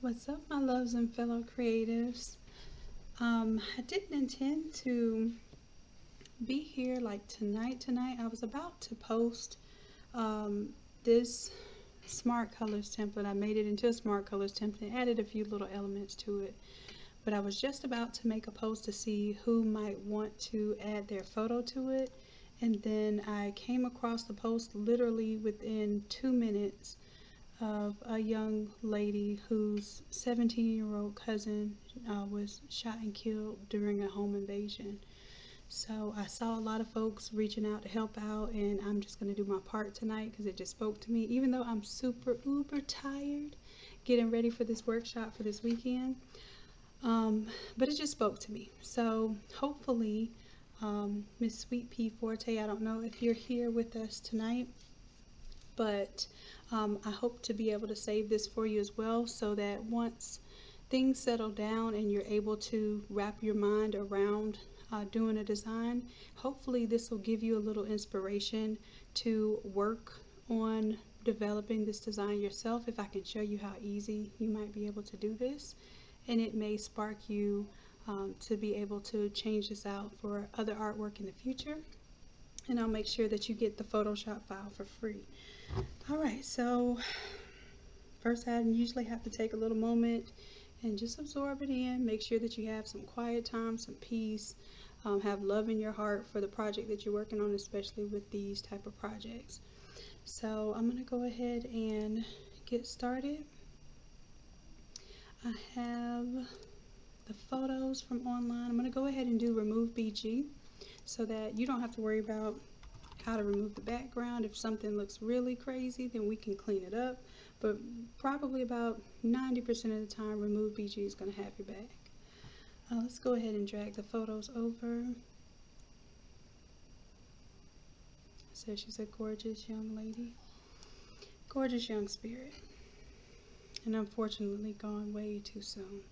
What's up, my loves and fellow creatives? I didn't intend to be here like tonight. I was about to post this Smart Colors template. I made it into a Smart Colors template and added a few little elements to it. But I was just about to make a post to see who might want to add their photo to it. And then I came across the post literally within 2 minutes of a young lady whose 17-year-old cousin was shot and killed during a home invasion. So I saw a lot of folks reaching out to help out, and I'm just going to do my part tonight because it just spoke to me, even though I'm super uber tired getting ready for this workshop for this weekend. But it just spoke to me. So hopefully Miss Sweet Pea Forte, I don't know if you're here with us tonight, but I hope to be able to save this for you as well, so that once things settle down and you're able to wrap your mind around doing a design, hopefully this will give you a little inspiration to work on developing this design yourself. If I can show you how easy you might be able to do this, and it may spark you to be able to change this out for other artwork in the future. And I'll make sure that you get the Photoshop file for free. Alright, so first I usually have to take a little moment and just absorb it in. Make sure that you have some quiet time, some peace, have love in your heart for the project that you're working on, especially with these type of projects. So I'm going to go ahead and get started. I have the photos from online. I'm going to go ahead and do remove BG so that you don't have to worry about how to remove the background. If something looks really crazy, then we can clean it up, but probably about 90% of the time remove BG is going to have your back. Let's go ahead and drag the photos over. So she's a gorgeous young lady, gorgeous young spirit, and unfortunately gone way too soon.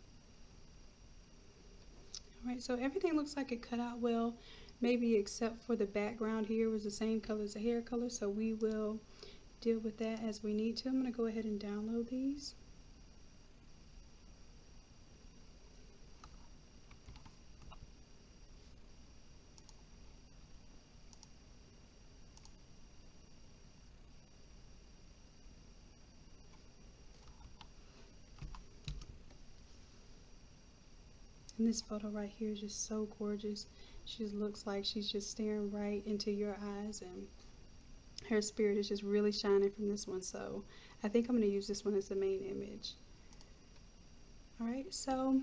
Alright, so everything looks like it cut out well, maybe except for the background here was the same color as the hair color, so we will deal with that as we need to. I'm going to go ahead and download these. And this photo right here is just so gorgeous. She just looks like she's just staring right into your eyes, and her spirit is just really shining from this one. So I think I'm going to use this one as the main image. Alright, so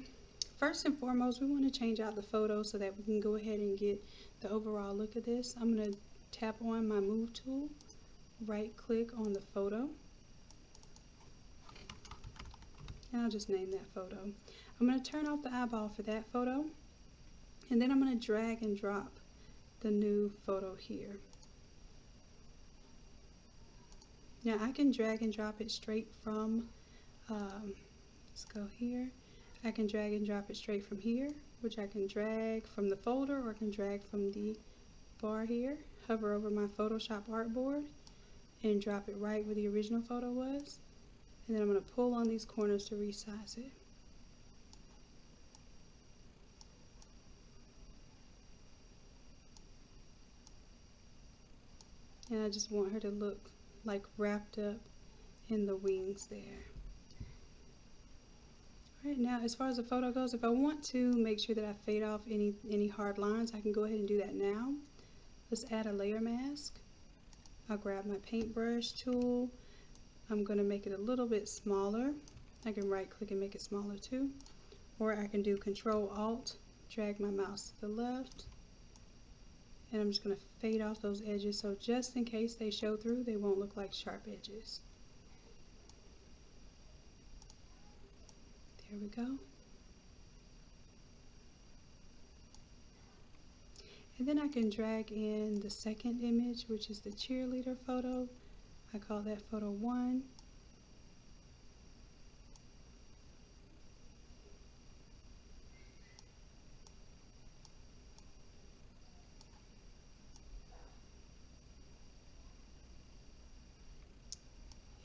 first and foremost, we want to change out the photo so that we can go ahead and get the overall look at this. I'm going to tap on my move tool, right click on the photo, and I'll just name that photo. I'm going to turn off the eyeball for that photo, and then I'm going to drag and drop the new photo here. Now I can drag and drop it straight from, let's go here. I can drag and drop it straight from here, which I can drag from the folder, or I can drag from the bar here, hover over my Photoshop artboard, and drop it right where the original photo was. And then I'm going to pull on these corners to resize it. And I just want her to look like wrapped up in the wings there. Alright, now as far as the photo goes, if I want to make sure that I fade off any hard lines, I can go ahead and do that now. Let's add a layer mask. I'll grab my paintbrush tool. I'm going to make it a little bit smaller. I can right click and make it smaller too. Or I can do Control Alt, drag my mouse to the left, and I'm just going to fade off those edges, so just in case they show through, they won't look like sharp edges. There we go. And then I can drag in the second image, which is the cheerleader photo. I call that photo 1.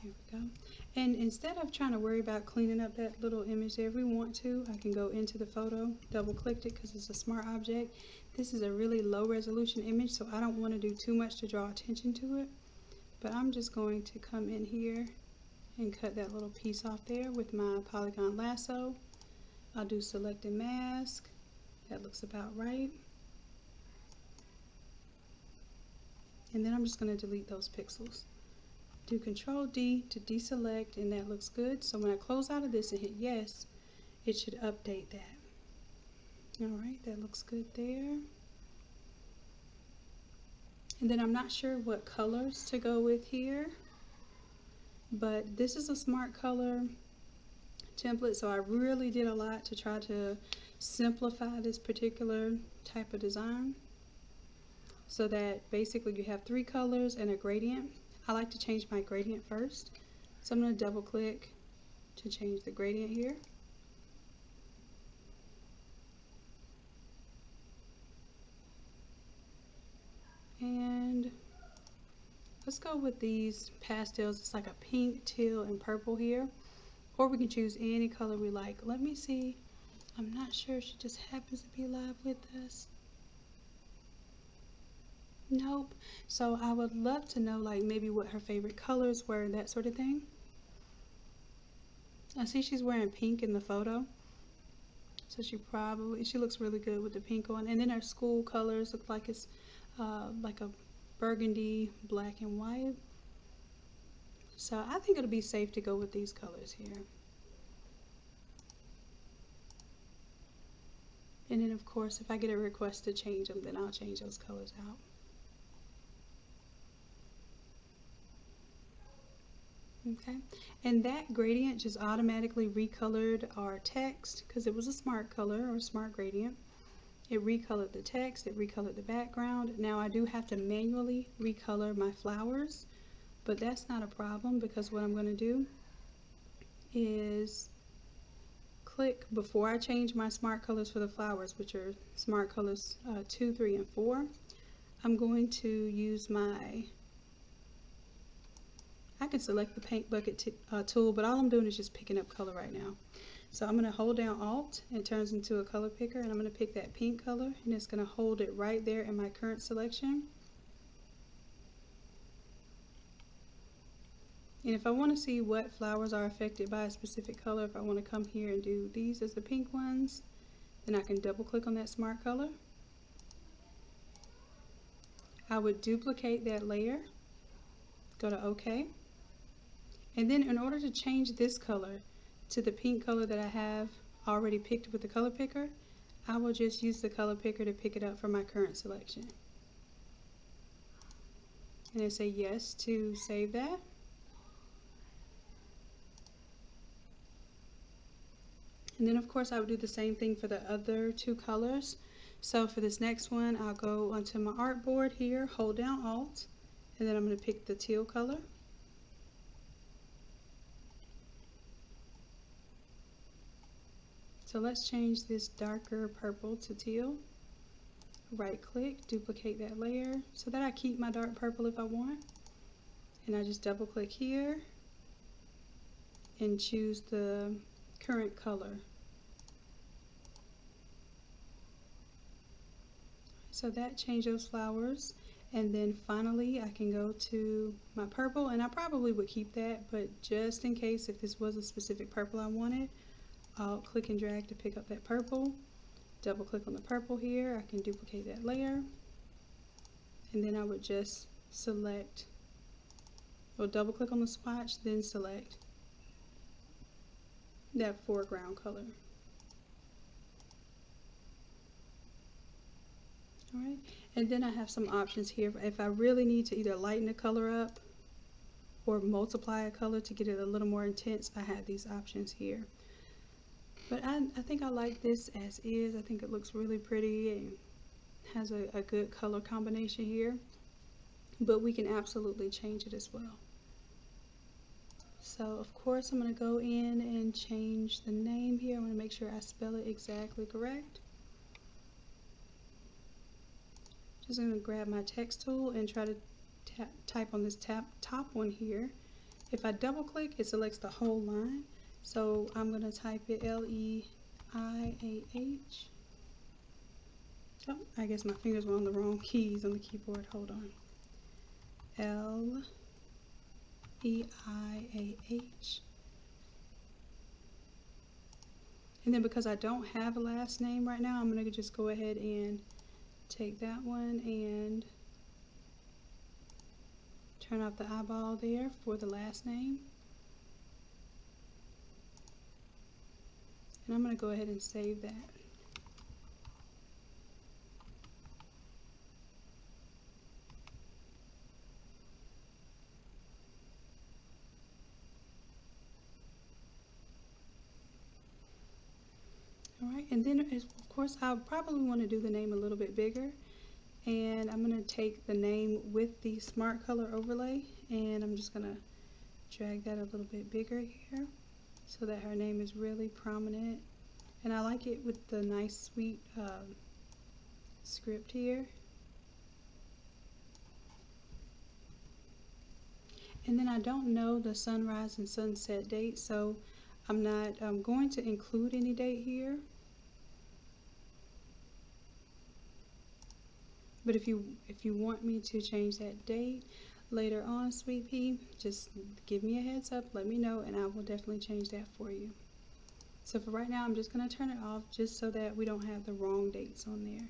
Here we go. And instead of trying to worry about cleaning up that little image there, if we want to, I can go into the photo, double click it because it's a smart object. This is a really low resolution image, so I don't want to do too much to draw attention to it. But I'm just going to come in here and cut that little piece off there with my polygon lasso. I'll do select and mask. That looks about right. And then I'm just going to delete those pixels. Do Control D to deselect, and that looks good. So when I close out of this and hit yes, it should update that. Alright, that looks good there. And then I'm not sure what colors to go with here, but this is a smart color template, so I really did a lot to try to simplify this particular type of design so that basically you have 3 colors and a gradient. I like to change my gradient first, so I'm going to double click to change the gradient here. And let's go with these pastels. It's like a pink, teal, and purple here, or we can choose any color we like. Let me see. I'm not sure if she just happens to be live with us. Nope. So I would love to know like maybe what her favorite colors were and that sort of thing. I see she's wearing pink in the photo, so she looks really good with the pink on. And then her school colors look like it's like a burgundy, black and white. So I think it'll be safe to go with these colors here. And then of course if I get a request to change them, then I'll change those colors out. Okay, and that gradient just automatically recolored our text because it was a smart color or smart gradient. It recolored the text, it recolored the background. Now I do have to manually recolor my flowers, but that's not a problem because what I'm going to do is click before I change my smart colors for the flowers, which are smart colors 2, 3, and 4. I'm going to use I can select the paint bucket tool, but all I'm doing is just picking up color right now. So I'm going to hold down Alt, and it turns into a color picker, and I'm going to pick that pink color, and it's going to hold it right there in my current selection. And if I want to see what flowers are affected by a specific color, if I want to come here and do these as the pink ones, then I can double click on that smart color. I would duplicate that layer, go to OK. And then in order to change this color to the pink color that I have already picked with the color picker, I will just use the color picker to pick it up from my current selection. And then say yes to save that. And then of course I would do the same thing for the other 2 colors. So for this next one, I'll go onto my artboard here, hold down Alt, and then I'm going to pick the teal color. So let's change this darker purple to teal. Right click, duplicate that layer so that I keep my dark purple if I want. And I just double click here and choose the current color. So that changed those flowers. And then finally I can go to my purple, and I probably would keep that, but just in case if this was a specific purple I wanted, I'll click and drag to pick up that purple. Double click on the purple here, I can duplicate that layer, and then I would just select, or double click on the swatch, then select that foreground color. Alright, and then I have some options here. If I really need to either lighten the color up or multiply a color to get it a little more intense, I have these options here. But I think I like this as is. I think it looks really pretty and has a good color combination here. But we can absolutely change it as well. So of course I'm going to go in and change the name here. I want to make sure I spell it exactly correct. Just going to grab my text tool and try to type on this top one here. If I double click, it selects the whole line. So I'm going to type it Leiah. Oh, I guess my fingers were on the wrong keys on the keyboard. Hold on. Leiah. And then because I don't have a last name right now, I'm going to just go ahead and take that one and turn off the eyeball there for the last name. And I'm going to go ahead and save that. Alright, and then of course I'll probably want to do the name a little bit bigger. And I'm going to take the name with the smart color overlay and I'm just going to drag that a little bit bigger here so that her name is really prominent. And I like it with the nice sweet script here. And then I don't know the sunrise and sunset date, so I'm not going to include any date here. But if you want me to change that date later on, Sweet Pea, just give me a heads up, let me know, and I will definitely change that for you. So for right now, I'm just going to turn it off just so that we don't have the wrong dates on there.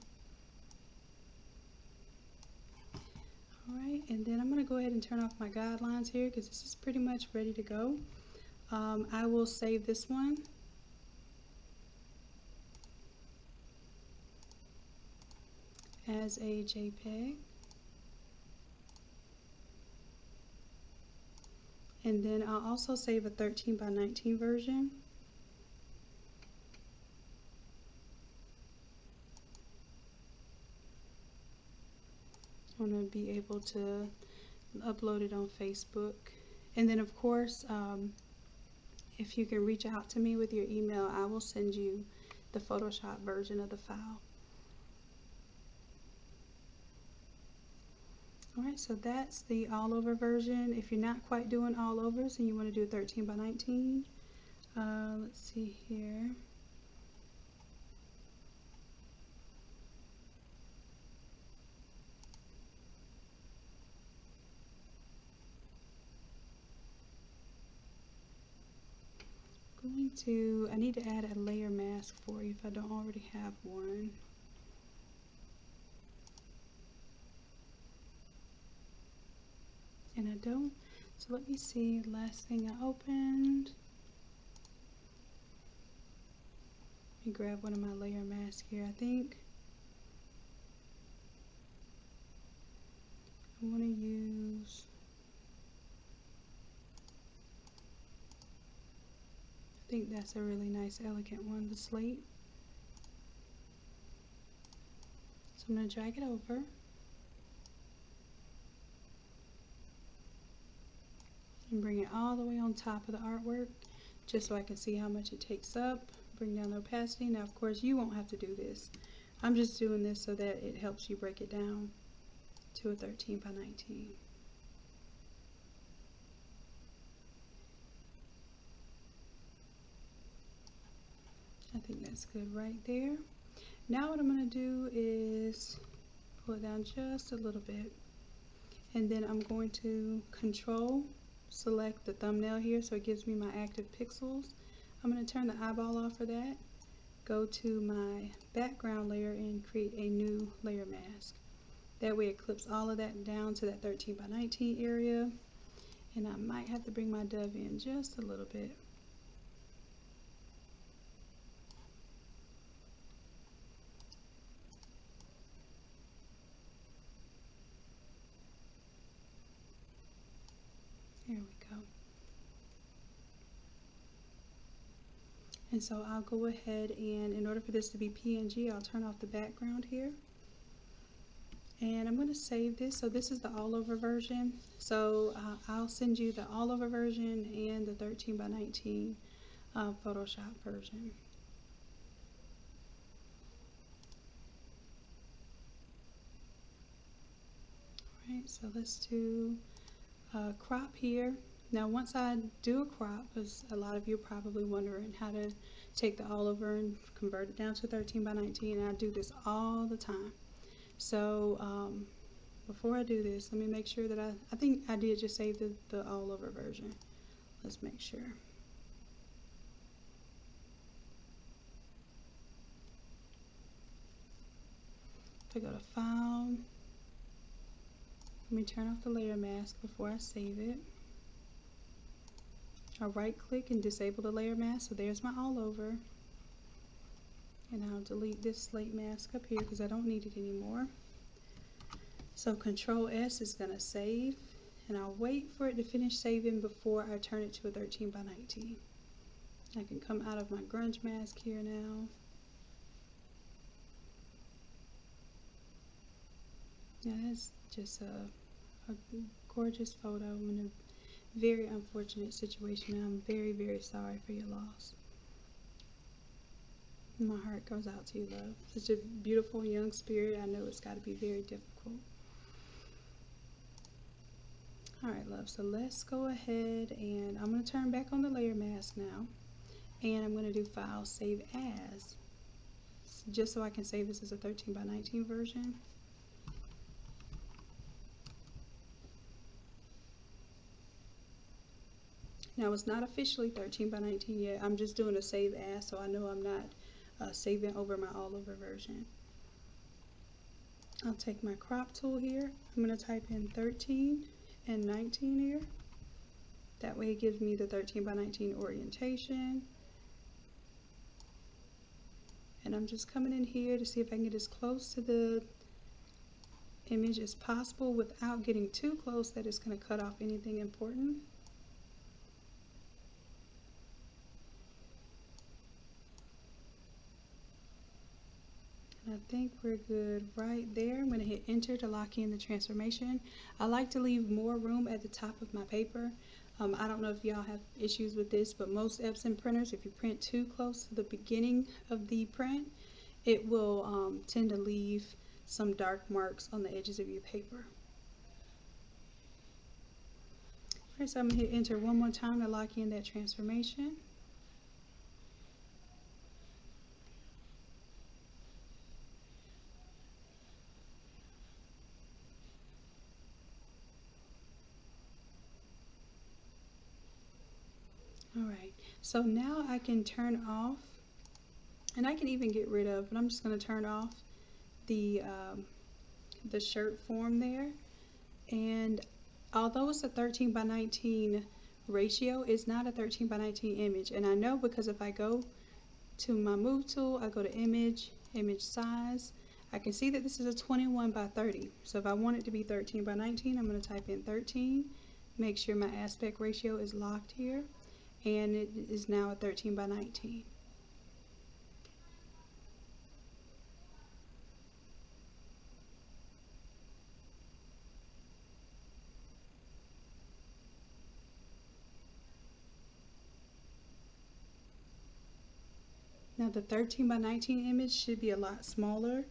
Alright, and then I'm going to go ahead and turn off my guidelines here because this is pretty much ready to go. I will save this one. As a JPEG. And then I'll also save a 13 by 19 version. I'm going to be able to upload it on Facebook. And then of course, if you can reach out to me with your email, I will send you the Photoshop version of the file. Alright, so that's the all over version. If you're not quite doing all overs and you want to do a 13 by 19, let's see here. I need to add a layer mask for you if I don't already have one. And I don't. So let me see, last thing I opened. Let me grab one of my layer masks here. I think I want to use, I think that's a really nice elegant one, the slate. So I'm going to drag it over. And bring it all the way on top of the artwork just so I can see how much it takes up. Bring down the opacity. Now of course you won't have to do this. I'm just doing this so that it helps you break it down to a 13 by 19. I think that's good right there. Now what I'm going to do is pull it down just a little bit. And then I'm going to control select the thumbnail here so it gives me my active pixels. I'm going to turn the eyeball off for that. Go to my background layer and create a new layer mask. That way it clips all of that down to that 13 by 19 area. And I might have to bring my dove in just a little bit. There we go. And so I'll go ahead and in order for this to be PNG, I'll turn off the background here. And I'm going to save this. So this is the all over version. So I'll send you the all over version and the 13 by 19 Photoshop version. Alright, so let's do crop here. Now once I do a crop, because a lot of you are probably wondering how to take the all over and convert it down to 13 by 19, and I do this all the time. So before I do this, let me make sure that I think I did just save the all over version. Let's make sure. If I go to File, let me turn off the layer mask before I save it. I'll right click and disable the layer mask, so there's my all over. And I'll delete this slate mask up here because I don't need it anymore. So Control S is going to save, and I'll wait for it to finish saving before I turn it to a 13 by 19. I can come out of my grunge mask here now. Yeah, that's just a gorgeous photo in a very unfortunate situation. I'm very, very sorry for your loss. My heart goes out to you, love. Such a beautiful young spirit. I know it's got to be very difficult. Alright, love, so let's go ahead and I'm going to turn back on the layer mask now. And I'm going to do File, Save As. Just so I can save this as a 13 by 19 version. Now it's not officially 13 by 19 yet. I'm just doing a Save As, so I know I'm not saving over my all over version. I'll take my crop tool here. I'm going to type in 13 and 19 here. That way it gives me the 13 by 19 orientation. And I'm just coming in here to see if I can get as close to the image as possible without getting too close that it's going to cut off anything important. I think we're good right there. I'm going to hit enter to lock in the transformation. I like to leave more room at the top of my paper. I don't know if y'all have issues with this, but most Epson printers, if you print too close to the beginning of the print, it will tend to leave some dark marks on the edges of your paper. Alright, so I'm going to hit enter one more time to lock in that transformation. Alright, so now I can turn off, and I can even get rid of, but I'm just going to turn off the shirt form there. And although it's a 13 by 19 ratio, it's not a 13 by 19 image. And I know because if I go to my move tool, I go to image, image size, I can see that this is a 21 by 30. So if I want it to be 13 by 19, I'm going to type in 13, make sure my aspect ratio is locked here, and it is now a 13 by 19. Now the 13 by 19 image should be a lot smaller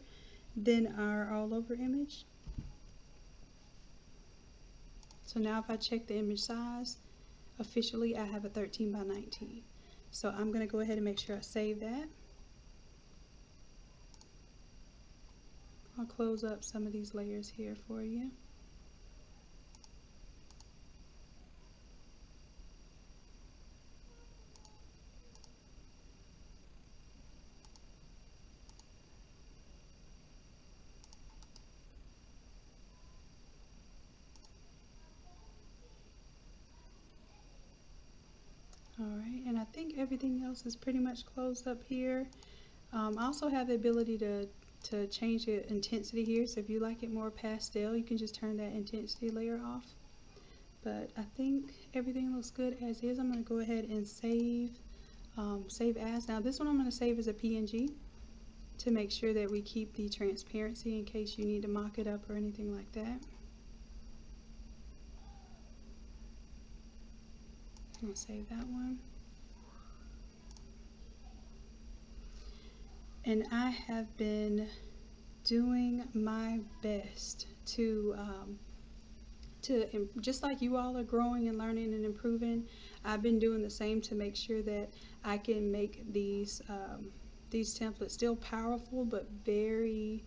than our all over image. So now if I check the image size, officially I have a 13 by 19. So I'm going to go ahead and make sure I save that. I'll close up some of these layers here for you. Alright, and I think everything else is pretty much closed up here. I also have the ability to change the intensity here, so if you like it more pastel, you can just turn that intensity layer off. But I think everything looks good as is. I'm going to go ahead and save as. Now this one I'm going to save as a PNG to make sure that we keep the transparency in case you need to mock it up or anything like that. I'm going to save that one. And I have been doing my best to just like you all are growing and learning and improving, I've been doing the same to make sure that I can make these templates still powerful, but very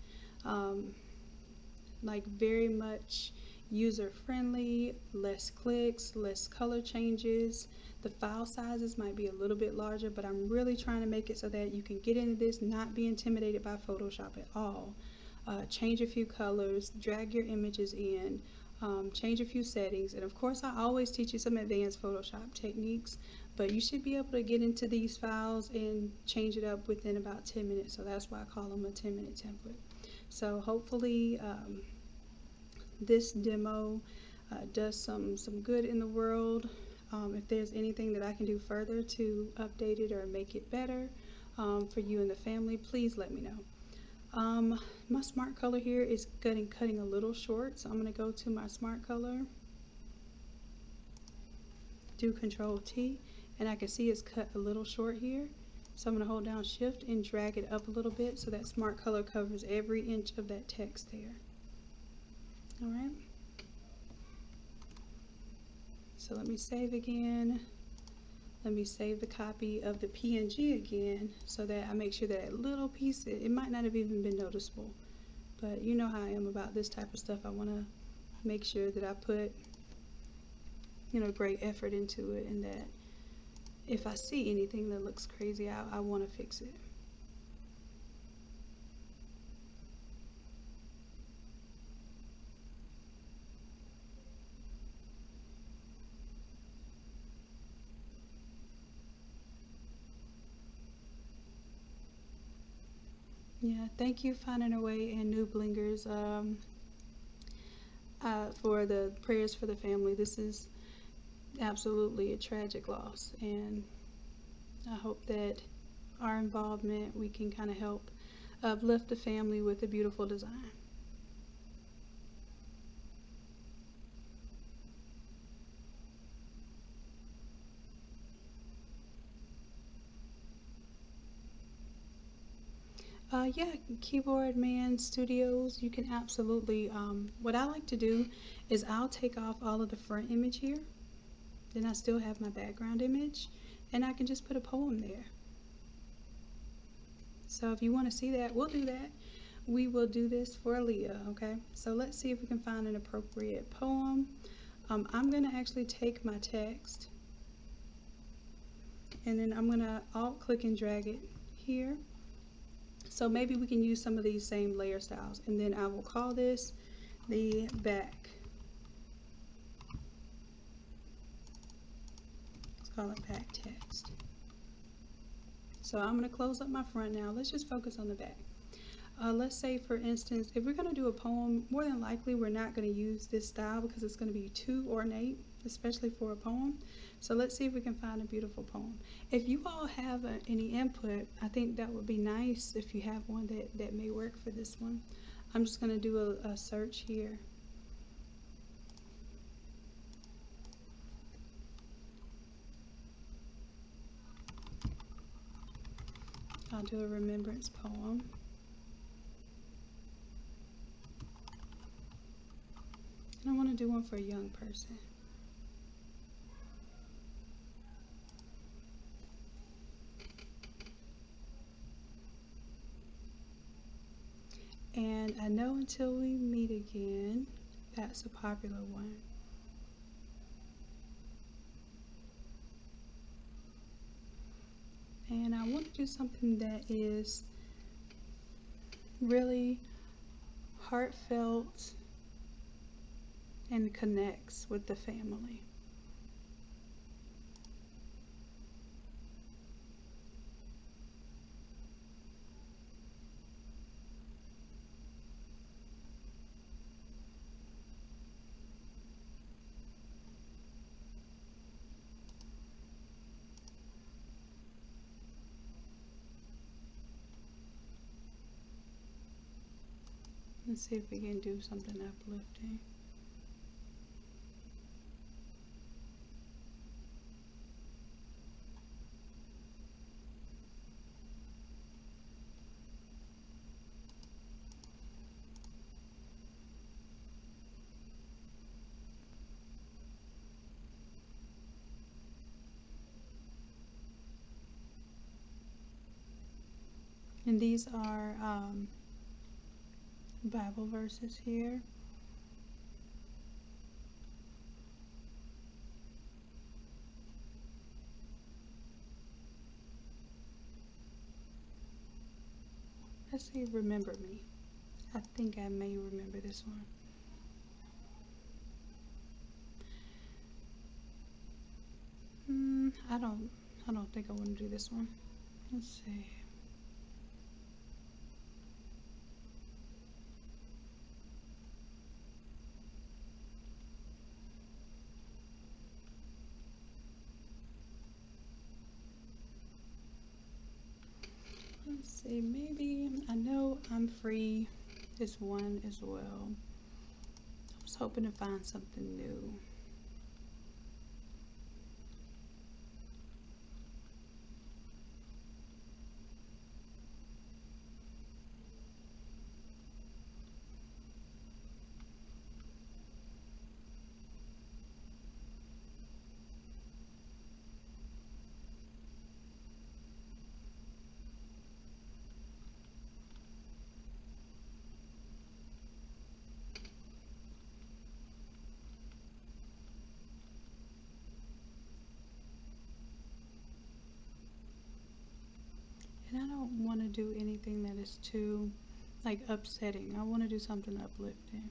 very much user friendly, less clicks, less color changes. The file sizes might be a little bit larger, but I'm really trying to make it so that you can get into this, not be intimidated by Photoshop at all. Change a few colors, drag your images in, change a few settings, and of course I always teach you some advanced Photoshop techniques, but you should be able to get into these files and change it up within about 10 minutes, so that's why I call them a 10-minute template. So hopefully this demo does some good in the world. If there's anything that I can do further to update it or make it better for you and the family, please let me know. My smart color here is cutting a little short, so I'm going to go to my smart color, do Control T, and I can see it's cut a little short here. So I'm going to hold down Shift and drag it up a little bit so that smart color covers every inch of that text there. Alright. So let me save again. Let me save the copy of the PNG again so that I make sure that little piece, it might not have even been noticeable. But you know how I am about this type of stuff. I want to make sure that I put, great effort into it, and that if I see anything that looks crazy, I want to fix it. Yeah, thank you, Finding a Way and New Blingers, for the prayers for the family. This is absolutely a tragic loss, and I hope that our involvement, we can kind of help uplift the family with a beautiful design. Yeah, Keyboard Man Studios, you can absolutely, what I like to do is I'll take off all of the front image here, then I still have my background image, and I can just put a poem there. So if you want to see that, we'll do that. We will do this for Aaliyah, okay? So let's see if we can find an appropriate poem. I'm going to actually take my text, and then I'm going to alt click and drag it here. So maybe we can use some of these same layer styles, and then I will call this the back. Let's call it back text. So I'm going to close up my front now. Let's just focus on the back. Let's say, for instance, if we're going to do a poem, more than likely we're not going to use this style because it's going to be too ornate, especially for a poem. So let's see if we can find a beautiful poem. If you all have any input, I think that would be nice if you have one that may work for this one. I'm just going to do a search here. I'll do a remembrance poem. And I want to do one for a young person. And I Know Until We Meet Again, that's a popular one. And I want to do something that is really heartfelt and connects with the family. Let's see if we can do something uplifting. And these are Bible verses here. Let's say remember me. I think I may remember this one. I don't think I want to do this one. Let's see. Let's see, maybe I know I'm free is one as well. I was hoping to find something new. And I don't want to do anything that is too like upsetting. I want to do something uplifting.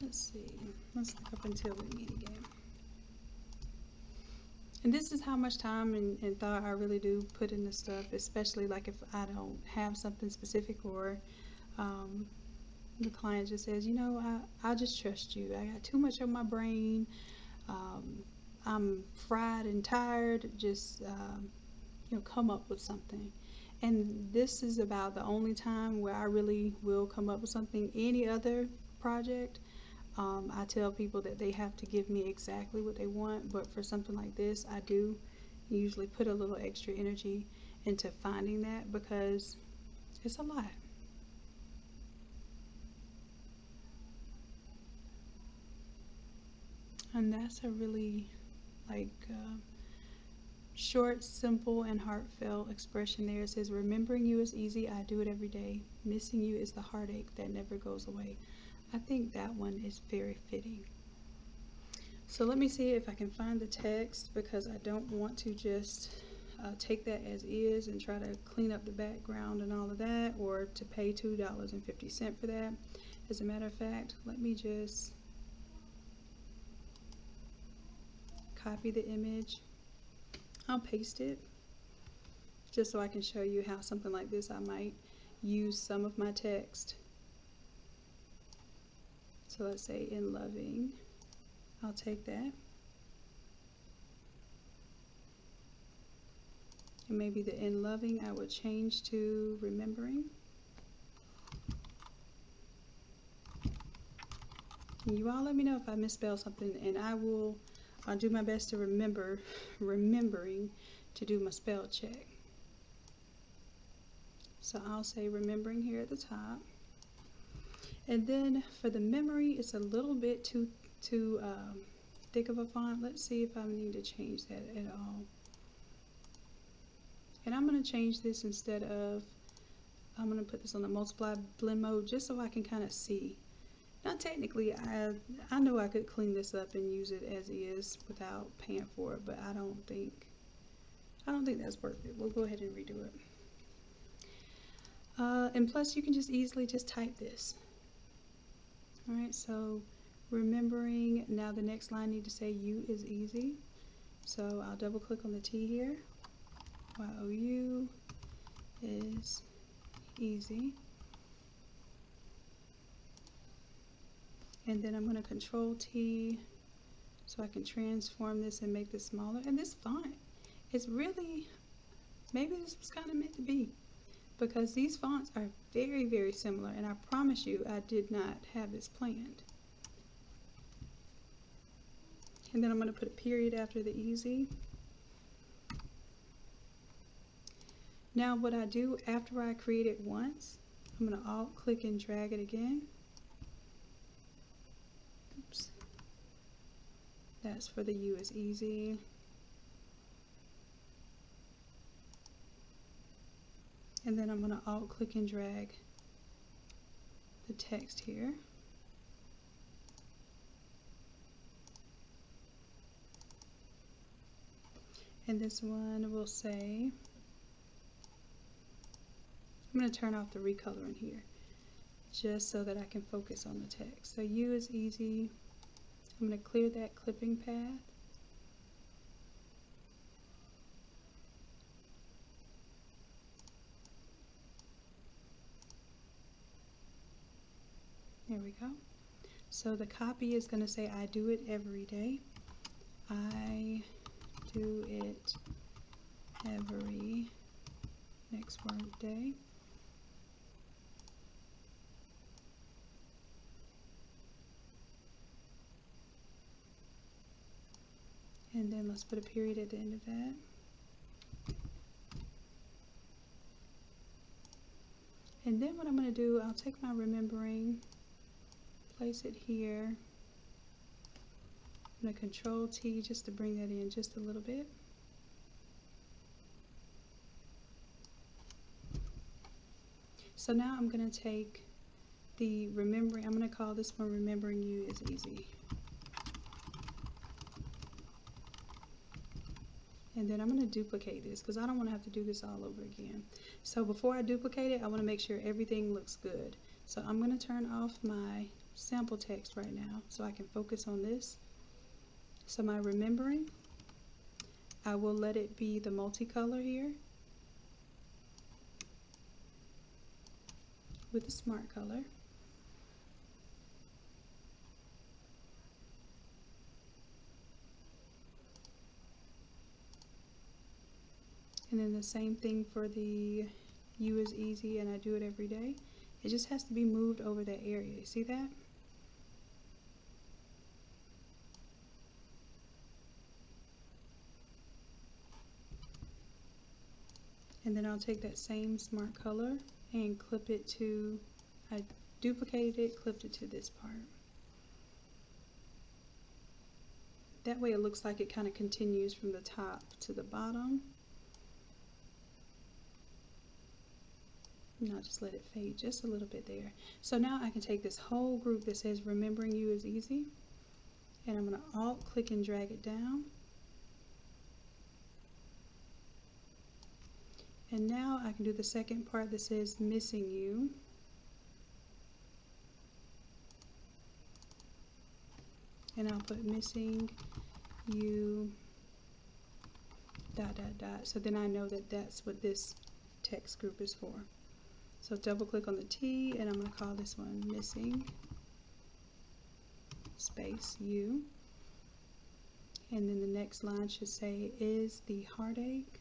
Let's see. Let's look up until we meet again. And this is how much time and thought I really do put into stuff, especially like if I don't have something specific, or the client just says, you know, I just trust you. I got too much on my brain. I'm fried and tired. Just, come up with something. And this is about the only time where I really will come up with something. Any other project, I tell people that they have to give me exactly what they want, but for something like this, I do usually put a little extra energy into finding that because it's a lot. And that's a really short, simple, and heartfelt expression there. It says, remembering you is easy, I do it every day. Missing you is the heartache that never goes away. I think that one is very fitting. So let me see if I can find the text, because I don't want to just take that as is and try to clean up the background and all of that, or to pay $2.50 for that. As a matter of fact, let me just copy the image. I'll paste it just so I can show you how something like this I might use some of my text. So let's say in loving, I'll take that. And maybe the in loving I would change to remembering. And you all let me know if I misspell something, and I'll do my best to remembering to do my spell check. So I'll say remembering here at the top. And then for the memory, it's a little bit too thick of a font. Let's see if I need to change that at all. And I'm going to change this instead of, I'm going to put this on the multiply blend mode just so I can kind of see. Now technically, I know I could clean this up and use it as is without paying for it, but I don't think that's worth it. We'll go ahead and redo it. And plus, you can just easily just type this. All right, so remembering, now the next line need to say you is easy. So I'll double click on the T here. Y-O-U is easy. And then I'm going to Control T so I can transform this and make this smaller. And this font is really, maybe this was kind of meant to be. because these fonts are very, very similar, and I promise you I did not have this planned. And then I'm going to put a period after the easy. Now what I do after I create it once, I'm going to alt click and drag it again. Oops. That's for the U is easy. And then I'm going to alt click and drag the text here. And this one will say, I'm going to turn off the recoloring here just so that I can focus on the text. So U is easy. I'm going to clear that clipping path. There we go. So the copy is going to say, I do it every day. I do it every next work day. And then let's put a period at the end of that. And then what I'm going to do, I'll take my remembering, place it here. I'm going to Control T just to bring that in just a little bit. So now I'm going to take the remembering, I'm going to call this one Remembering You is Easy. And then I'm going to duplicate this because I don't want to have to do this all over again. So before I duplicate it, I want to make sure everything looks good. So I'm going to turn off my sample text right now so I can focus on this. So my remembering, I will let it be the multicolor here with the smart color. And then the same thing for the U is easy, and I do it every day. It just has to be moved over that area. You see that? And then I'll take that same smart color and clip it to, I duplicated it, clipped it to this part. That way it looks like it kind of continues from the top to the bottom. And I'll just let it fade just a little bit there. So now I can take this whole group that says Remembering You is Easy, and I'm going to alt click and drag it down. And now I can do the second part that says Missing You. And I'll put Missing You ... So then I know that that's what this text group is for. So double click on the T, and I'm going to call this one Missing space You. And then the next line should say, is the heartache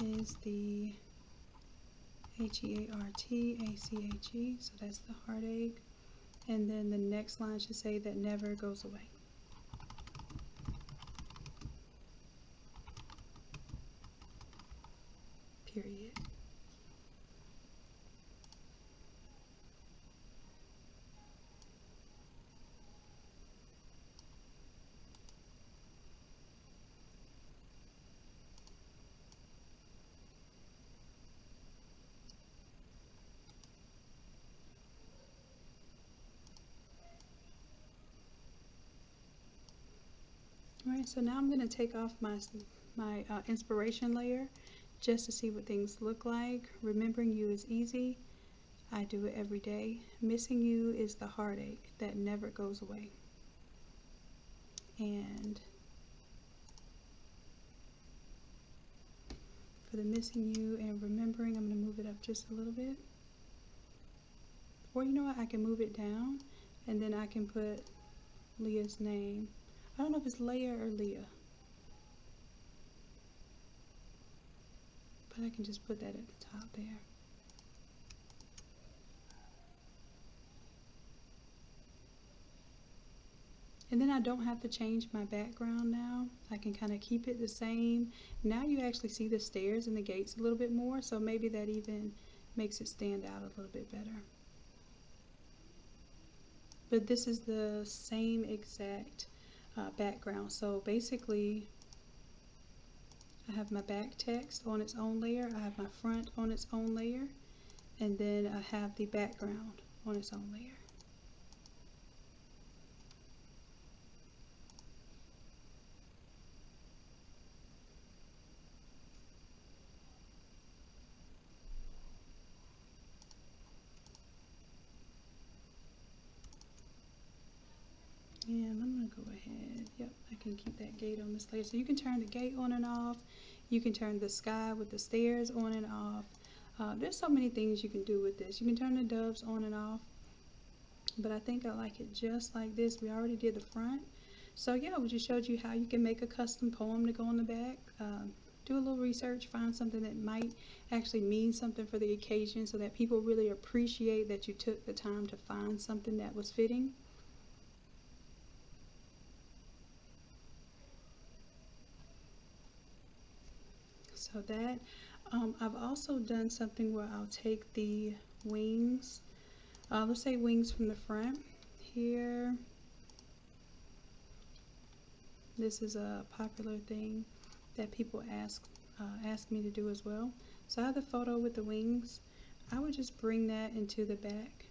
is the Heartache, so that's the heartache. And then the next line should say that never goes away. Period. Alright, so now I'm going to take off my inspiration layer just to see what things look like. Remembering You is easy. I do it every day. Missing You is the heartache that never goes away. And for the Missing You and Remembering, I'm going to move it up just a little bit. Or you know what, I can move it down, and then I can put Leah's name. I don't know if it's Leah or Leah, but I can just put that at the top there. And then I don't have to change my background now. I can kind of keep it the same. Now you actually see the stairs and the gates a little bit more, so maybe that even makes it stand out a little bit better. But this is the same exact background. So basically, I have my back text on its own layer, I have my front on its own layer, and then I have the background on its own layer. And I'm going to go ahead, yep, I can keep that gate on this layer. So you can turn the gate on and off. You can turn the sky with the stairs on and off. There's so many things you can do with this. You can turn the doves on and off. But I think I like it just like this. We already did the front. So yeah, we just showed you how you can make a custom poem to go on the back. Do a little research, find something that might actually mean something for the occasion so that people really appreciate that you took the time to find something that was fitting. So that, I've also done something where I'll take the wings, let's say wings from the front here. This is a popular thing that people ask me to do as well. So I have the photo with the wings. I would just bring that into the back.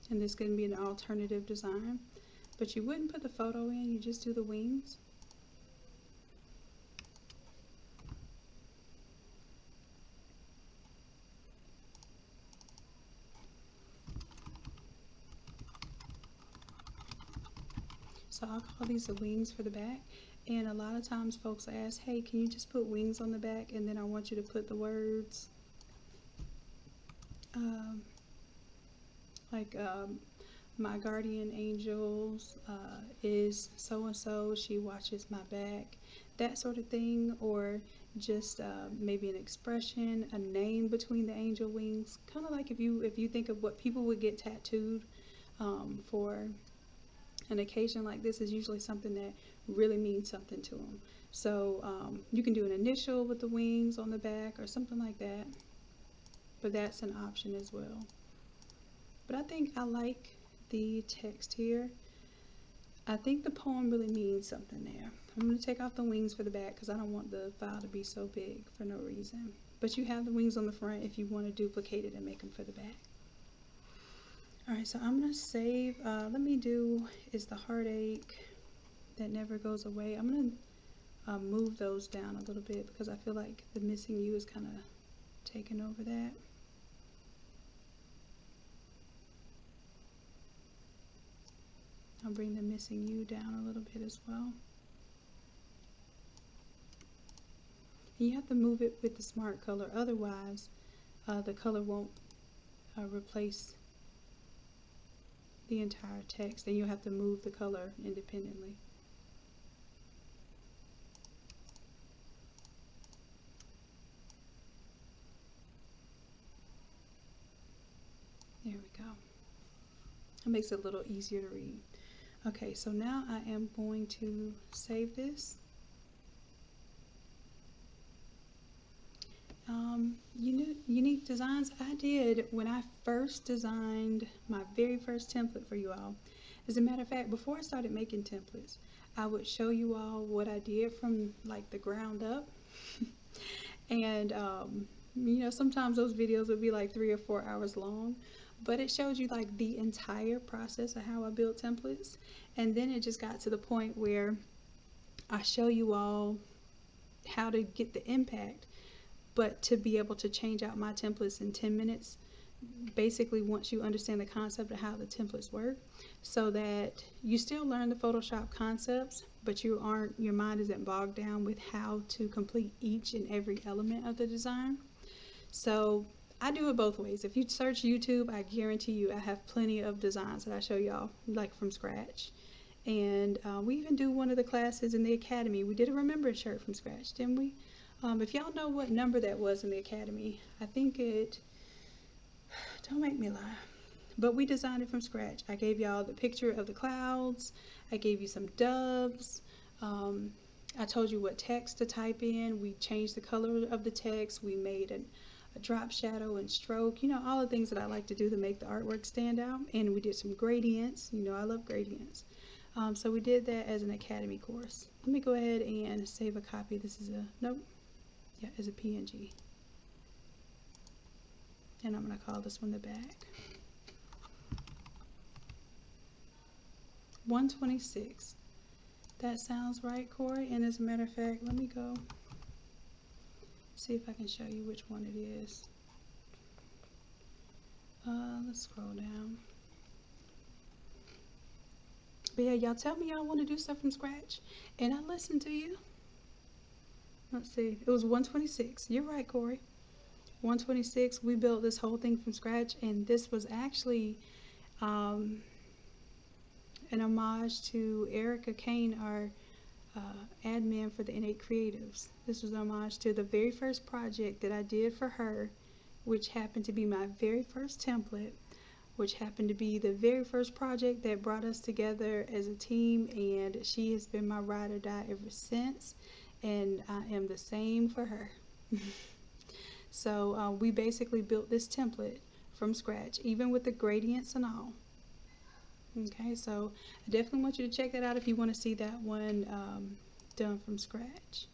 And this can be an alternative design. But you wouldn't put the photo in, you just do the wings. So I'll call these the wings for the back. And a lot of times folks ask, hey, can you just put wings on the back and then I want you to put the words like my guardian angels is so and so, she watches my back, that sort of thing, or just maybe an expression, a name between the angel wings, kind of like if you think of what people would get tattooed for an occasion like this, is usually something that really means something to them. So you can do an initial with the wings on the back or something like that, but that's an option as well. But I think I like the text here. I think the poem really means something there. I'm going to take off the wings for the back because I don't want the file to be so big for no reason. But you have the wings on the front if you want to duplicate it and make them for the back. Alright, so I'm going to save, let me do Is the Heartache That Never Goes Away. I'm going to move those down a little bit because I feel like the missing you is kind of taking over that. I'll bring the missing you down a little bit as well. And you have to move it with the smart color, otherwise the color won't replace the entire text, and you'll have to move the color independently. There we go. It makes it a little easier to read. Okay, so now I am going to save this. Unique designs I did when I first designed my very first template for you all. As a matter of fact, before I started making templates, I would show you all what I did from like the ground up. And you know, sometimes those videos would be like 3 or 4 hours long, but it showed you like the entire process of how I built templates. And then it just got to the point where I show you all how to get the impact, but to be able to change out my templates in 10 minutes, basically once you understand the concept of how the templates work, so that you still learn the Photoshop concepts, but your mind isn't bogged down with how to complete each and every element of the design. So I do it both ways. If you search YouTube, I guarantee you I have plenty of designs that I show y'all like from scratch. And we even do one of the classes in the academy. We did a Remembrance Shirt from scratch, didn't we? If y'all know what number that was in the academy, I think it, don't make me lie, but we designed it from scratch. I gave y'all the picture of the clouds. I gave you some doves. I told you what text to type in. We changed the color of the text. We made a drop shadow and stroke. You know, all the things that I like to do to make the artwork stand out. And we did some gradients. You know, I love gradients. So we did that as an academy course. Let me go ahead and save a copy. This is a, nope, yeah, as a PNG. And I'm going to call this one the back. 126. That sounds right, Corey. And as a matter of fact, let me go see if I can show you which one it is. Let's scroll down. But yeah, y'all tell me y'all want to do stuff from scratch, and I listen to you. Let's see. It was 126. You're right, Corey. 126. We built this whole thing from scratch, and this was actually an homage to Erica Kane, our admin for the Innate Creatives. This was an homage to the very first project that I did for her, which happened to be my very first template, which happened to be the very first project that brought us together as a team, and she has been my ride or die ever since, and I am the same for her. So we basically built this template from scratch, even with the gradients and all. Okay, so I definitely want you to check that out if you want to see that one done from scratch.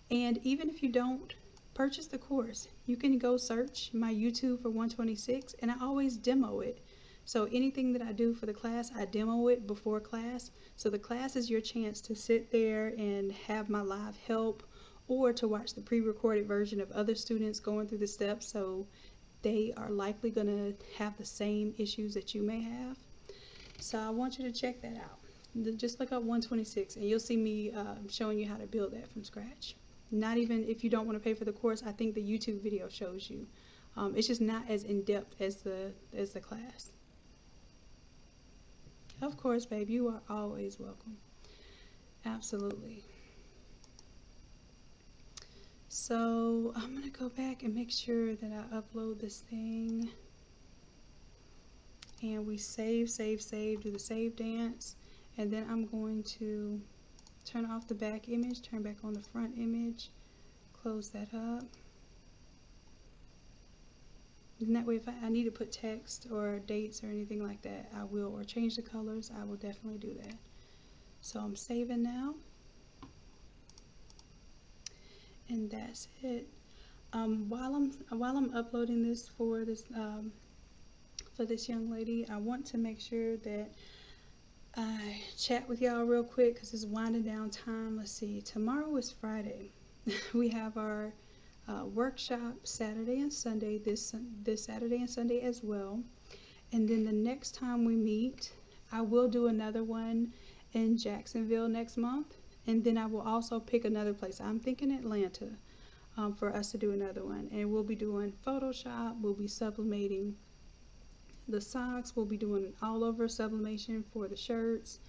And even if you don't purchase the course, you can go search my YouTube for 126, and I always demo it. So anything that I do for the class, I demo it before class. So the class is your chance to sit there and have my live help, or to watch the pre-recorded version of other students going through the steps, so they are likely going to have the same issues that you may have. So I want you to check that out. Just look up 126 and you'll see me showing you how to build that from scratch. Not even if you don't want to pay for the course, I think the YouTube video shows you. It's just not as in-depth as the class. Of course, babe, you are always welcome. Absolutely. So I'm going to go back and make sure that I upload this thing. And we save, do the save dance. And then I'm going to turn off the back image, turn back on the front image, close that up. And that way if I need to put text or dates or anything like that, I will, or change the colors, I will definitely do that. So I'm saving now. And that's it. While I'm uploading this for this young lady, I want to make sure that I chat with y'all real quick because it's winding down time. Let's see, tomorrow is Friday. We have our workshop Saturday and Sunday, this Saturday and Sunday as well. And then the next time we meet, I will do another one in Jacksonville next month. And then I will also pick another place. I'm thinking Atlanta for us to do another one. And we'll be doing Photoshop, we'll be sublimating the socks, we'll be doing all over sublimation for the shirts,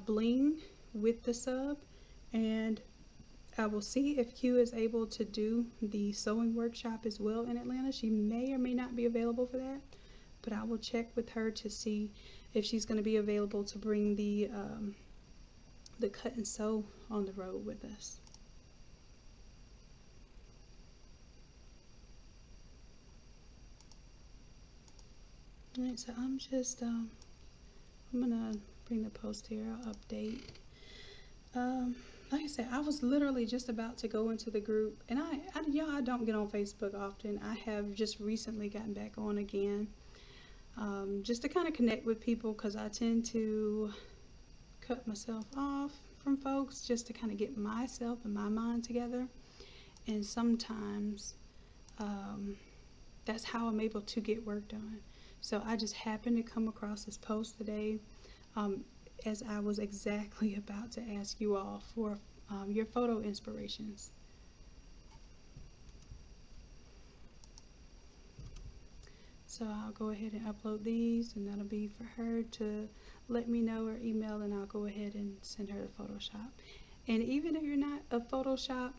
bling with the sub, and I will see if Q is able to do the sewing workshop as well in Atlanta. She may or may not be available for that, but I will check with her to see if she's going to be available to bring the cut and sew on the road with us. Alright, so I'm just I'm gonna bring the post here. I'll update. Like I said, I was literally just about to go into the group, and I don't get on Facebook often. I have just recently gotten back on again, just to kind of connect with people, because I tend to cut myself off from folks just to kind of get myself and my mind together, and sometimes that's how I'm able to get work done. So I just happened to come across this post today as I was exactly about to ask you all for your photo inspirations. So I'll go ahead and upload these, and that'll be for her to let me know or email, and I'll go ahead and send her the Photoshop. And even if you're not a Photoshop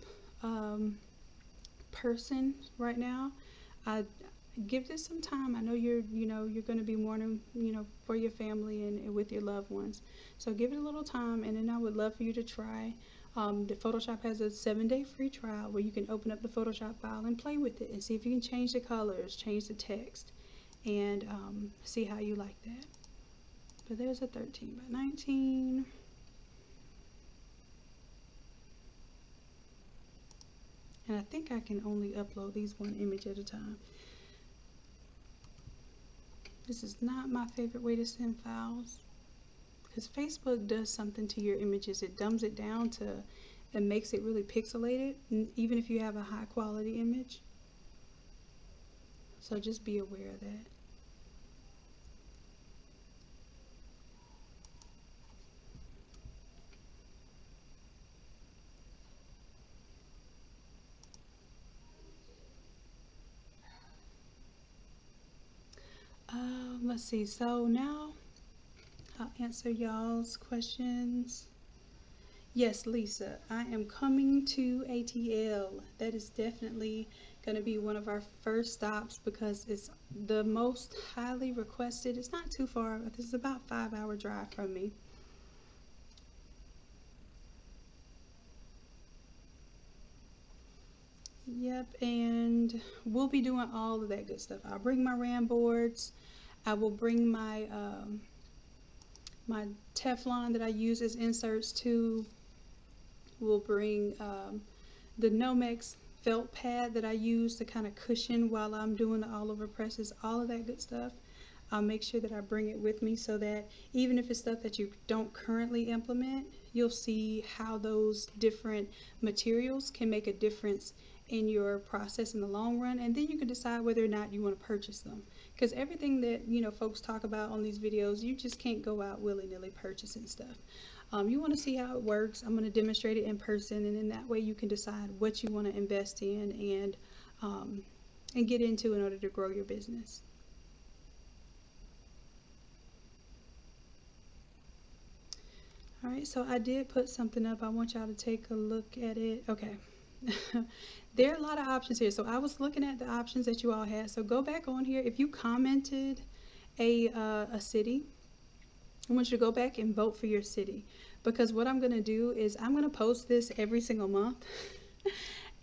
person right now, I give this some time. I know you're going to be mourning, for your family and with your loved ones. So give it a little time, and then I would love for you to try. The Photoshop has a 7-day free trial where you can open up the Photoshop file and play with it and see if you can change the colors, change the text, and see how you like that. But there's a 13 by 19. And I think I can only upload these one image at a time. This is not my favorite way to send files, because Facebook does something to your images. It dumbs it down to and makes it really pixelated, even if you have a high quality image. So just be aware of that. Let's see. So now I'll answer y'all's questions. Yes, Lisa, I am coming to ATL. That is definitely going to be one of our first stops because it's the most highly requested. It's not too far. This is about a 5-hour drive from me. Yep, and we'll be doing all of that good stuff. I'll bring my RAM boards. I will bring my my Teflon that I use as inserts too. We'll bring the Nomex felt pad that I use to kind of cushion while I'm doing the all over presses, all of that good stuff. I'll make sure that I bring it with me so that even if it's stuff that you don't currently implement, you'll see how those different materials can make a difference in your process in the long run, and then you can decide whether or not you want to purchase them, because everything that folks talk about on these videos, you just can't go out willy-nilly purchasing stuff. You want to see how it works. I'm going to demonstrate it in person, and in that way you can decide what you want to invest in and get into in order to grow your business. Alright, so I did put something up. I want y'all to take a look at it. Okay. There are a lot of options here. So I was looking at the options that you all had. So go back on here. If you commented a city, I want you to go back and vote for your city, because what I'm going to do is I'm going to post this every single month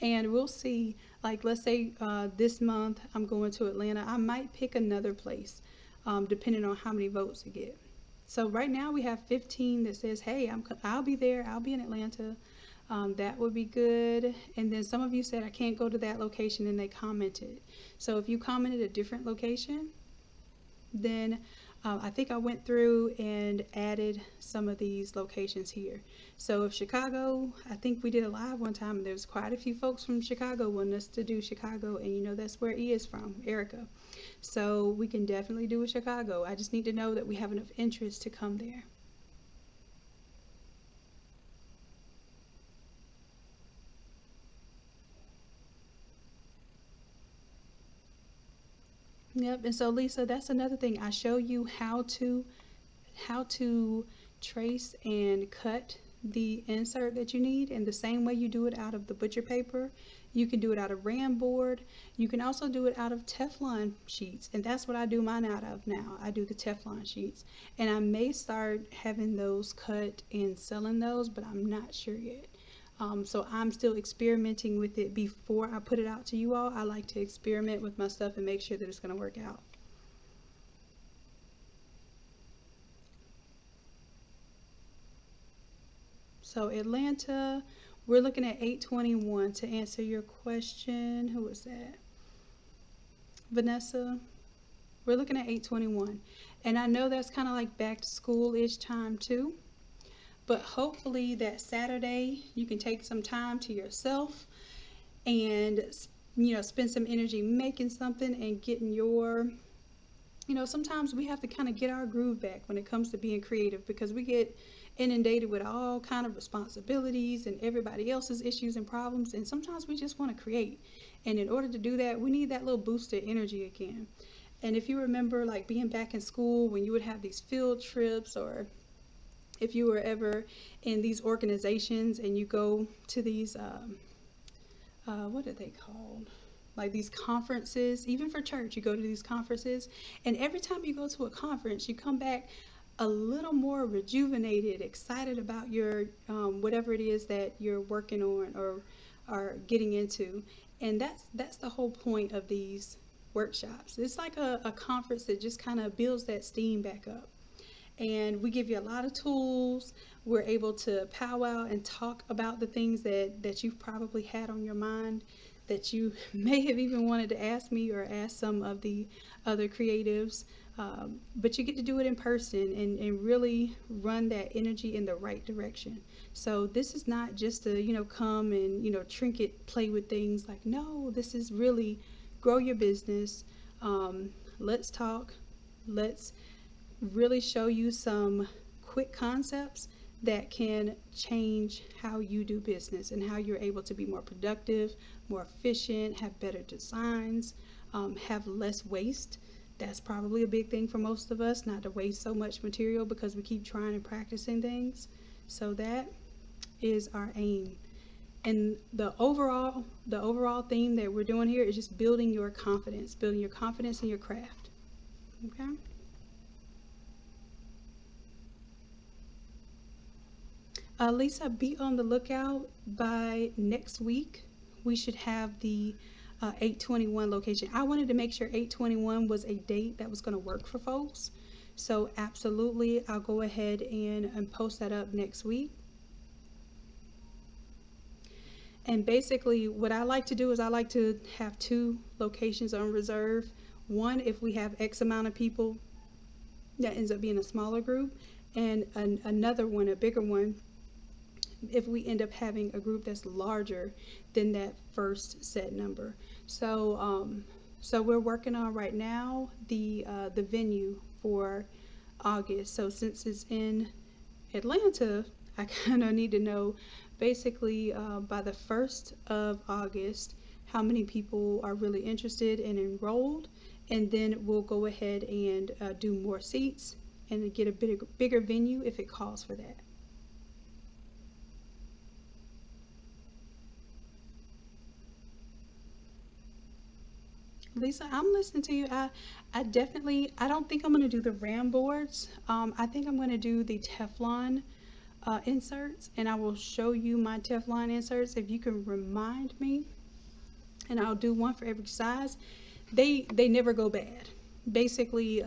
and we'll see, like, let's say this month I'm going to Atlanta. I might pick another place depending on how many votes I get. So right now we have 15 that says, hey, I'll be there. I'll be in Atlanta. That would be good. And then some of you said I can't go to that location, and they commented. So if you commented a different location, then I think I went through and added some of these locations here. So if Chicago, I think we did a live one time, and there was quite a few folks from Chicago wanting us to do Chicago, and that's where E is from, Erica. So we can definitely do a Chicago. I just need to know that we have enough interest to come there. Yep, and so Lisa, that's another thing. I show you how to trace and cut the insert that you need, and the same way you do it out of the butcher paper, you can do it out of RAM board. You can also do it out of Teflon sheets, and that's what I do mine out of now. I do the Teflon sheets, and I may start having those cut and selling those, but I'm not sure yet. So I'm still experimenting with it before I put it out to you all. I like to experiment with my stuff and make sure that it's going to work out. So Atlanta, we're looking at 821 to answer your question. Who was that? Vanessa. We're looking at 821. And I know that's kind of like back to school-ish time too. But hopefully that Saturday you can take some time to yourself and spend some energy making something and getting your, sometimes we have to kind of get our groove back when it comes to being creative, because we get inundated with all kind of responsibilities and everybody else's issues and problems, and sometimes we just want to create, and in order to do that we need that little boost of energy again. And if you remember like being back in school when you would have these field trips, or if you were ever in these organizations and you go to these what are they called, like these conferences, even for church you go to these conferences, and every time you go to a conference you come back a little more rejuvenated, excited about your whatever it is that you're working on or are getting into. And that's the whole point of these workshops. It's like a conference that just kind of builds that steam back up, and we give you a lot of tools. We're able to powwow and talk about the things that you've probably had on your mind, that you may have even wanted to ask me or ask some of the other creatives. But you get to do it in person and really run that energy in the right direction. So this is not just to, come and, trinket play with things. Like, no, this is really grow your business. Let's talk. Let's really show you some quick concepts that can change how you do business and how you're able to be more productive, more efficient, have better designs, have less waste. That's probably a big thing for most of us, not to waste so much material because we keep trying and practicing things. So that is our aim. And the overall theme that we're doing here is just building your confidence in your craft. Okay? Lisa, be on the lookout. By next week, we should have the 821 location. I wanted to make sure 821 was a date that was going to work for folks. So absolutely, I'll go ahead and post that up next week. And basically, what I like to do is I like to have 2 locations on reserve. One, if we have X amount of people, that ends up being a smaller group, and another one, a bigger one, if we end up having a group that's larger than that first set number. So we're working on right now the venue for August. So since it's in Atlanta, I kind of need to know basically by the 1st of August how many people are really interested and enrolled, and then we'll go ahead and do more seats and get a bigger venue if it calls for that. Lisa, I'm listening to you. I don't think I'm going to do the RAM boards. I think I'm going to do the Teflon inserts, and I will show you my Teflon inserts if you can remind me, and I'll do one for every size. They never go bad. Basically,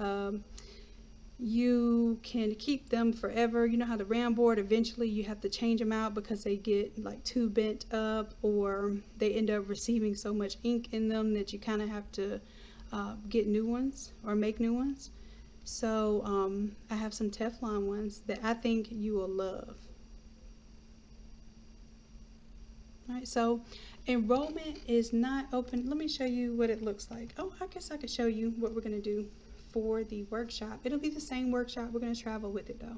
you can keep them forever. You know how the RAM board, eventually you have to change them out because they get like too bent up, or they end up receiving so much ink in them that you kind of have to get new ones or make new ones. So I have some Teflon ones that I think you will love. All right, so enrollment is not open. Let me show you what it looks like. Oh, I guess I could show you what we're going to do for the workshop. It'll be the same workshop. We're going to travel with it though.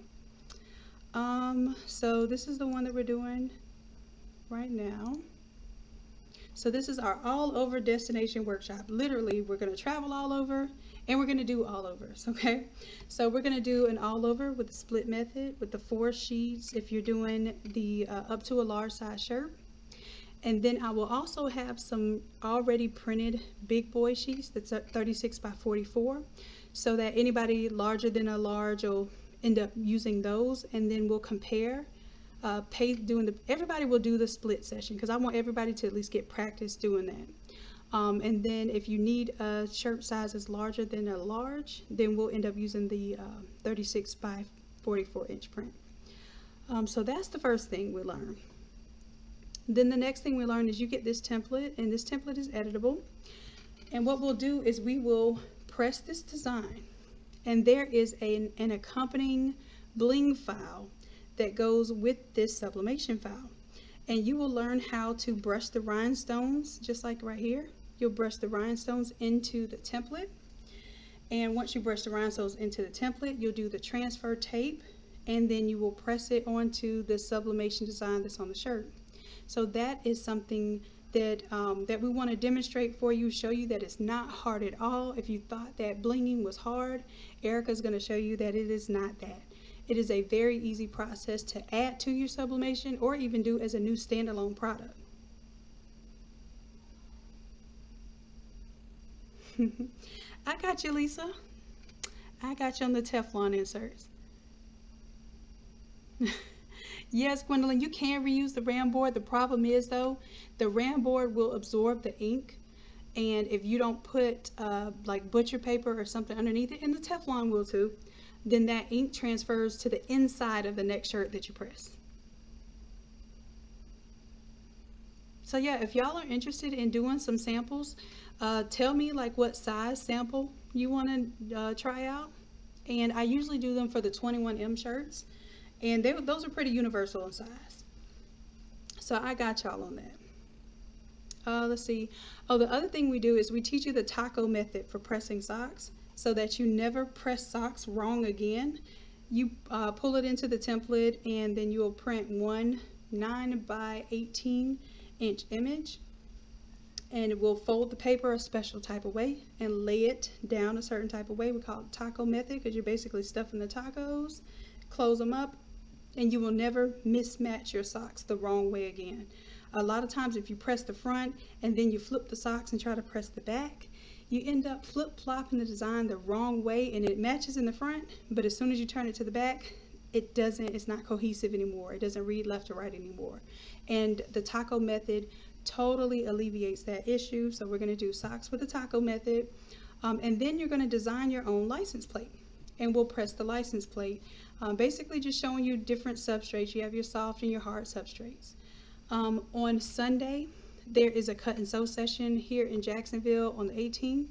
So this is the one that we're doing right now. So this is our all over destination workshop. Literally, we're going to travel all over and we're going to do all overs, okay? So we're going to do an all over with the split method with the 4 sheets if you're doing the up to a large size shirt. And then I will also have some already printed big boy sheets that's at 36 by 44, so that anybody larger than a large will end up using those, and then we'll compare. Everybody will do the split session because I want everybody to at least get practice doing that. And then if you need a shirt size that's larger than a large, then we'll end up using the 36 by 44 inch print. So that's the first thing we learn. Then the next thing we learn is you get this template, and this template is editable. And what we'll do is we will press this design, and there is an accompanying bling file that goes with this sublimation file. And you will learn how to brush the rhinestones, just like right here. You'll brush the rhinestones into the template. And once you brush the rhinestones into the template, you'll do the transfer tape, and then you will press it onto the sublimation design that's on the shirt. So that is something that we want to demonstrate for you, show you that it's not hard at all. If you thought that blinging was hard, Erica's going to show you that it is not that. It is a very easy process to add to your sublimation or even do as a new standalone product. I got you, Lisa. I got you on the Teflon inserts. Yes, Gwendolyn, you can reuse the RAM board. The problem is, though, the RAM board will absorb the ink. And if you don't put like butcher paper or something underneath it, and the Teflon will too, then that ink transfers to the inside of the next shirt that you press. So yeah, if y'all are interested in doing some samples, tell me like what size sample you want to try out. And I usually do them for the 21M shirts, and those are pretty universal in size. So I got y'all on that. Let's see. Oh, the other thing we do is we teach you the taco method for pressing socks so that you never press socks wrong again. You pull it into the template, and then you'll print one 9 by 18 inch image, and we'll fold the paper a special type of way and lay it down a certain type of way. We call it taco method because you're basically stuffing the tacos, close them up, and you will never mismatch your socks the wrong way again. A lot of times if you press the front and then you flip the socks and try to press the back, you end up flip-flopping the design the wrong way, and it matches in the front, but as soon as you turn it to the back, it's not cohesive anymore. It doesn't read left to right anymore. And the taco method totally alleviates that issue. So we're going to do socks with the taco method, and then you're going to design your own license plate, and we'll press the license plate, basically just showing you different substrates. You have your soft and your hard substrates. On Sunday, there is a cut and sew session here in Jacksonville on the 18th.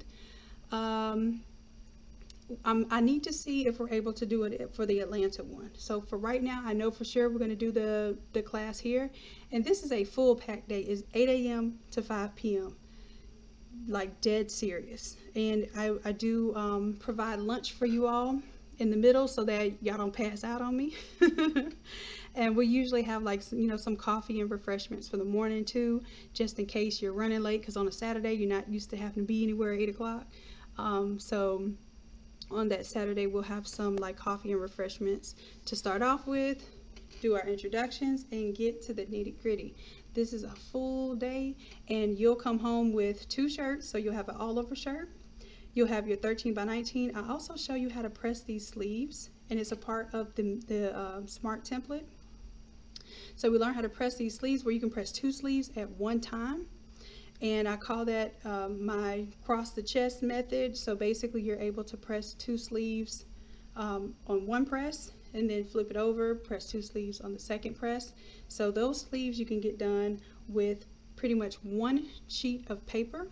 I need to see if we're able to do it for the Atlanta one. So for right now, I know for sure we're going to do the class here. And this is a full pack day. It's 8 a.m. to 5 p.m. Like dead serious. And I do provide lunch for you all in the middle so that y'all don't pass out on me. And we usually have like some coffee and refreshments for the morning too, just in case you're running late, because on a Saturday you're not used to having to be anywhere at 8 o'clock. So on that Saturday we'll have some like coffee and refreshments to start off with, do our introductions, and get to the nitty gritty. This is a full day, and you'll come home with 2 shirts, so you'll have an all over shirt. You'll have your 13 by 19. I also show you how to press these sleeves, and it's a part of the Smart template. So we learn how to press these sleeves where you can press 2 sleeves at one time. And I call that my cross the chest method. So basically you're able to press 2 sleeves on one press, and then flip it over, press 2 sleeves on the second press. So those sleeves you can get done with pretty much 1 sheet of paper,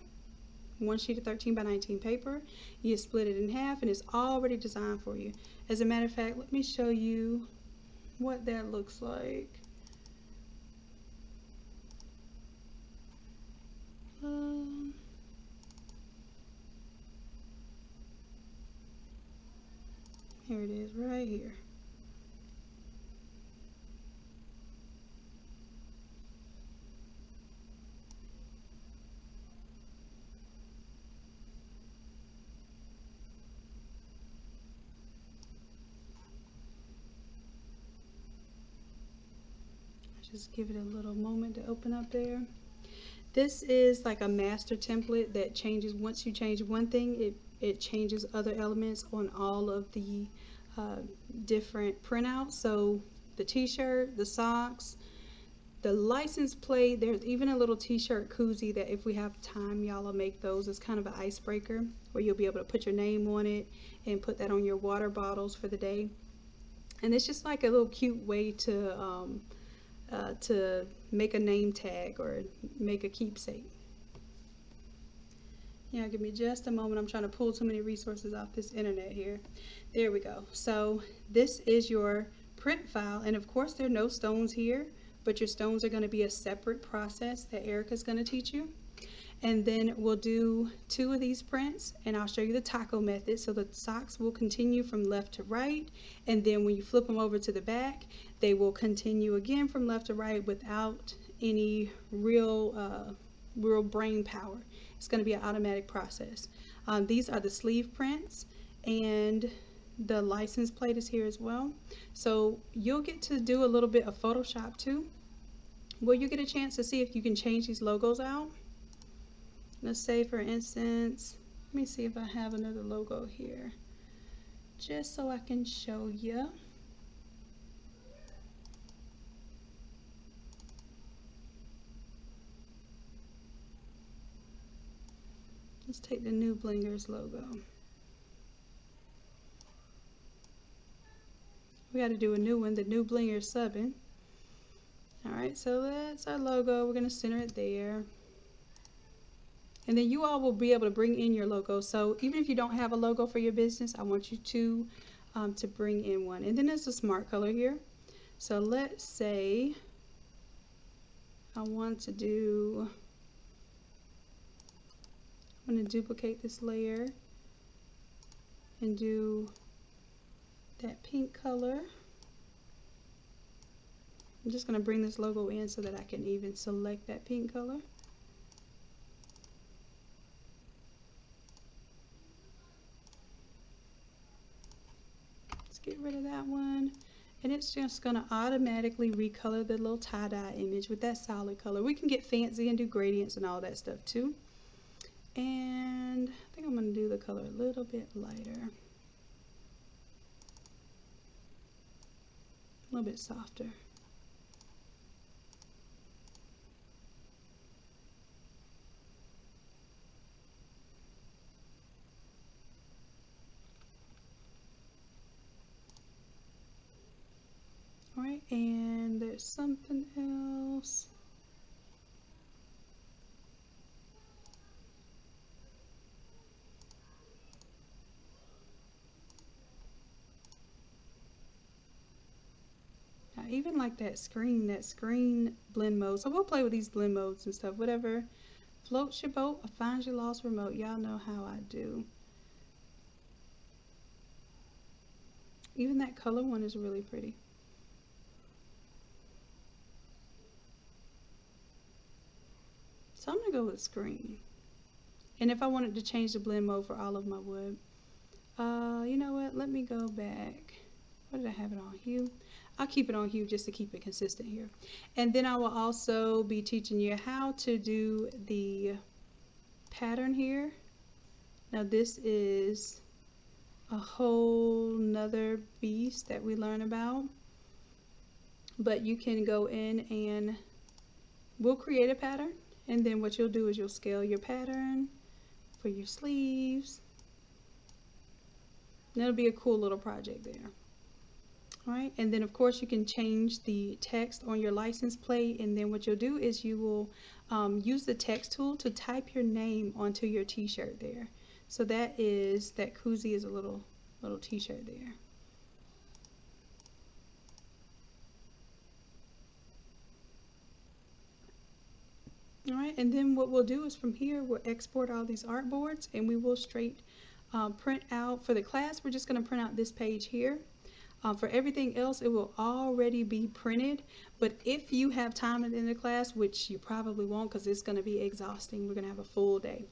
1 sheet of 13 by 19 paper. You split it in half, and it's already designed for you. As a matter of fact, let me show you what that looks like. Here it is right here. Just give it a little moment to open up there. This is like a master template that changes. Once you change one thing, it changes other elements on all of the different printouts. So the t-shirt, the socks, the license plate, there's even a little t-shirt koozie that if we have time, y'all will make those. It's kind of an icebreaker where you'll be able to put your name on it and put that on your water bottles for the day. And it's just like a little cute way to make a name tag or make a keepsake. Yeah, give me just a moment. I'm trying to pull too many resources off this internet here. There we go. So this is your print file, and of course there are no stones here, but your stones are going to be a separate process that Erica's going to teach you. And then we'll do 2 of these prints, and I'll show you the taco method. So the socks will continue from left to right, and then when you flip them over to the back, they will continue again from left to right without any real real brain power. It's going to be an automatic process. These are the sleeve prints, and the license plate is here as well. So you'll get to do a little bit of Photoshop too. Will you get a chance to see if you can change these logos out? Let's say, for instance, let me see if I have another logo here, just so I can show you. Let's take the New Blingers logo. We got to do a new one, the New Blingers subbing. Alright, so that's our logo. We're going to center it there. And then you all will be able to bring in your logo. So even if you don't have a logo for your business, I want you to bring in one. And then there's a smart color here. So let's say I want to do, I'm going to duplicate this layer and do that pink color. I'm just going to bring this logo in so that I can even select that pink color. Let's get rid of that one. And it's just going to automatically recolor the little tie-dye image with that solid color. We can get fancy and do gradients and all that stuff too. And I think I'm going to do the color a little bit lighter. A little bit softer. Alright, and there's something else. I even like that screen blend mode. So we'll play with these blend modes and stuff. Whatever floats your boat or finds your lost remote. Y'all know how I do. Even that color one is really pretty. So I'm going to go with screen. And if I wanted to change the blend mode for all of my wood, you know what? Let me go back. What did I have it on? Hue. I'll keep it on hue just to keep it consistent here. And then I will also be teaching you how to do the pattern here. Now this is a whole nother beast that we learn about. But you can go in and we'll create a pattern. And then what you'll do is you'll scale your pattern for your sleeves. And that'll be a cool little project there. Alright, and then of course you can change the text on your license plate, and then what you'll do is you will use the text tool to type your name onto your t-shirt there. So that koozie is a little t-shirt there. Alright, and then what we'll do is from here we'll export all these artboards, and we will straight print out, for the class we're just going to print out this page here. For everything else, it will already be printed, but if you have time at the end of the class, which you probably won't because it's going to be exhausting, we're going to have a full day.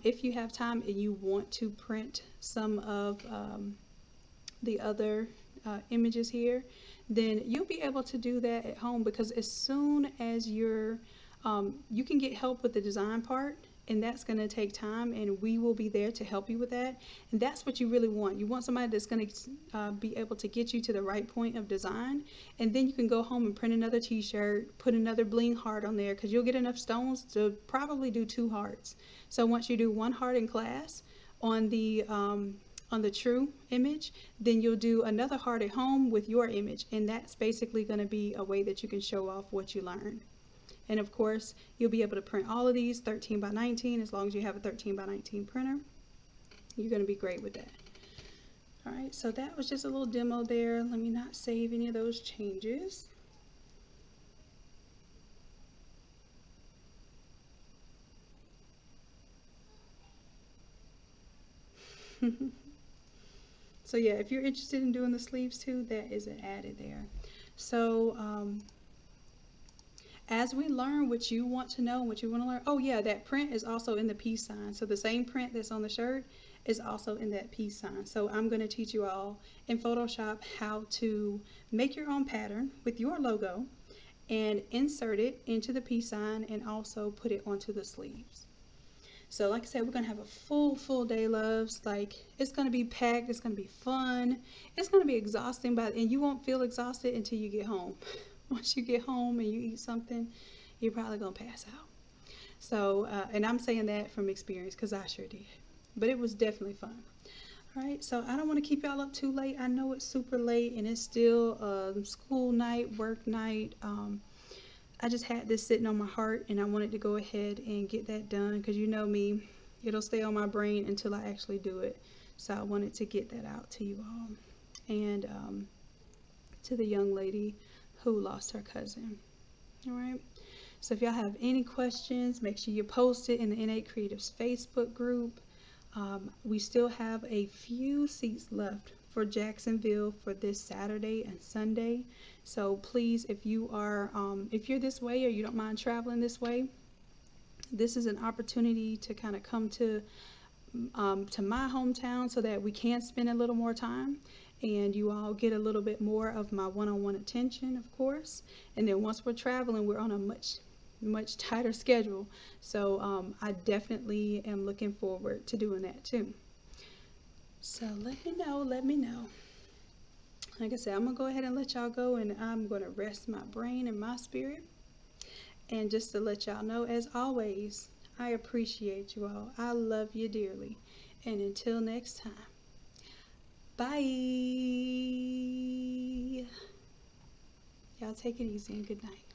If you have time and you want to print some of the other images here, then you'll be able to do that at home, because as soon as you can get help with the design part, and that's going to take time, and we will be there to help you with that. And that's what you really want. You want somebody that's going to be able to get you to the right point of design, and then you can go home and print another t-shirt, put another bling heart on there, because you'll get enough stones to probably do 2 hearts. So once you do 1 heart in class on the true image, then you'll do another heart at home with your image, and that's basically going to be a way that you can show off what you learned. And of course, you'll be able to print all of these 13 by 19 as long as you have a 13 by 19 printer. You're going to be great with that. Alright, so that was just a little demo there. Let me not save any of those changes. So yeah, if you're interested in doing the sleeves too, that is added there. So As we learn what you want to know, what you want to learn. Oh yeah, that print is also in the peace sign. So the same print that's on the shirt is also in that peace sign. So I'm going to teach you all in Photoshop how to make your own pattern with your logo and insert it into the peace sign and also put it onto the sleeves. So like I said, we're going to have a full day, loves. Like, it's going to be packed. It's going to be fun. It's going to be exhausting, and you won't feel exhausted until you get home. Once you get home and you eat something, you're probably going to pass out. So, and I'm saying that from experience because I sure did. But it was definitely fun. All right, so I don't want to keep y'all up too late. I know it's super late and it's still school night, work night. I just had this sitting on my heart and I wanted to go ahead and get that done because you know me, it'll stay on my brain until I actually do it. So I wanted to get that out to you all and to the young lady who lost her cousin. All right. So if y'all have any questions, make sure you post it in the Innate Creatives Facebook group. We still have a few seats left for Jacksonville for this Saturday and Sunday. So please, if you're this way or you don't mind traveling this way, this is an opportunity to kind of come to my hometown so that we can spend a little more time and you all get a little bit more of my one-on-one attention, of course. And then once we're traveling, we're on a much tighter schedule. So I definitely am looking forward to doing that too. So let me know. Like I said, I'm gonna go ahead and let y'all go and I'm gonna rest my brain and my spirit. And just to let y'all know, as always, I appreciate you all. I love you dearly. And until next time, bye. Y'all take it easy and good night.